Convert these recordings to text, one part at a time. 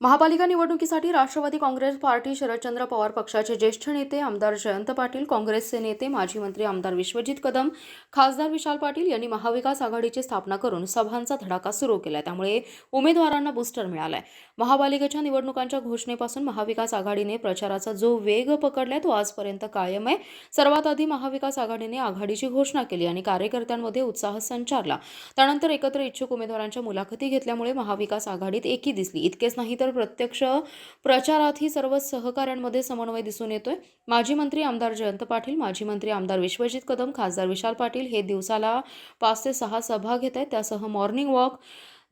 महापालिका निवडणुकीसाठी राष्ट्रवादी काँग्रेस पार्टी शरदचंद्र पवार पक्षाचे ज्येष्ठ नेते आमदार जयंत पाटील, काँग्रेसचे नेते माजी मंत्री आमदार विश्वजित कदम, खासदार विशाल पाटील यांनी महाविकास आघाडीची स्थापना करून सभांचा धडाका सुरू केला। त्यामुळे उमेदवारांना बूस्टर मिळालाय। महापालिकेच्या निवडणुकांच्या घोषणेपासून महाविकास आघाडीने प्रचाराचा जो वेग पकडलाय तो आजपर्यंत कायम आहे। सर्वात आधी महाविकास आघाडीने आघाडीची घोषणा केली आणि कार्यकर्त्यांमध्ये उत्साह संचारला। त्यानंतर एकत्र इच्छुक उमेदवारांच्या मुलाखती घेतल्यामुळे महाविकास आघाडीत एकी दिसली। इतकेच नाही तर प्रत्यक्ष प्रचारातही सर्व सहकाऱ्यांमध्ये समन्वय दिसून येतोय। माजी मंत्री आमदार जयंत पाटील, माजी मंत्री आमदार विश्वजित कदम, खासदार विशाल पाटील हे दिवसाला 5 ते 6 सभा घेत आहेत। त्यासह मॉर्निंग वॉक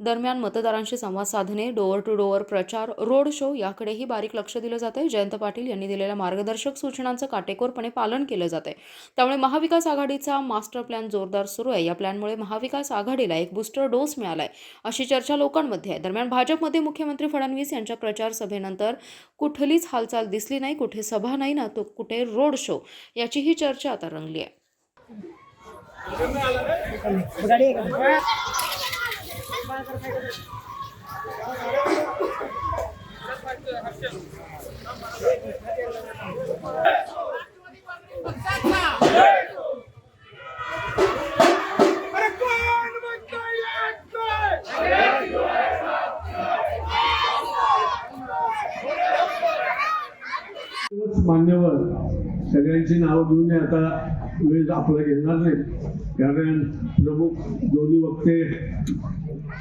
दरम्यान मतदारांशी संवाद साधणे, डोअर टू डोअर प्रचार, रोड शो याकडेही बारीक लक्ष दिलं जातंय। जयंत पाटील यांनी दिलेल्या मार्गदर्शक सूचनांचं काटेकोरपणे पालन केलं जातंय। त्यामुळे महाविकास आघाडीचा मास्टर प्लॅन जोरदार सुरू आहे। या प्लॅनमुळे महाविकास आघाडीला एक बूस्टर डोस मिळालाय अशी चर्चा लोकांमध्ये आहे। दरम्यान भाजपमध्ये मुख्यमंत्री फडणवीस यांच्या प्रचार सभेनंतर कुठलीच हालचाल दिसली नाही, कुठे सभा नाही ना तो कुठे रोड शो, याचीही चर्चा आता रंगली आहे। मान्यवर सगळ्यांची नावं घेऊन आता वेळ आपला घेणार नाही, कारण प्रमुख दोन्ही वक्ते,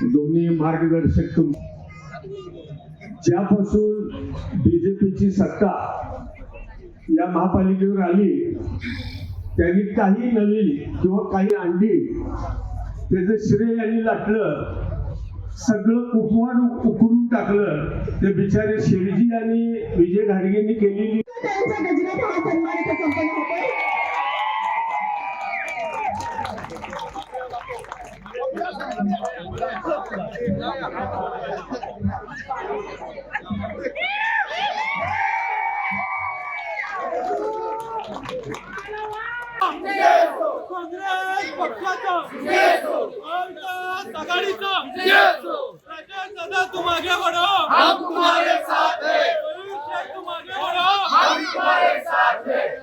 दोन्ही मार्गदर्शक ज्यापासून बीजेपीची सत्ता या महापालिकेवर आली त्यांनी काही नवीन किंवा काही आणली त्याचं श्रेय यांनी लाटलं, सगळं कुपवाड उकरून टाकलं। ते बिचारे शेडजी आणि विजय घाडगेंनी केलेली काँग्रेस पक्षाचा आघाडीचा सदा तुम आगे बढ़ो, हम तुम्हारे साथ हैं। तुम आगे बढ़ो, हम तुम्हारे साथ हैं।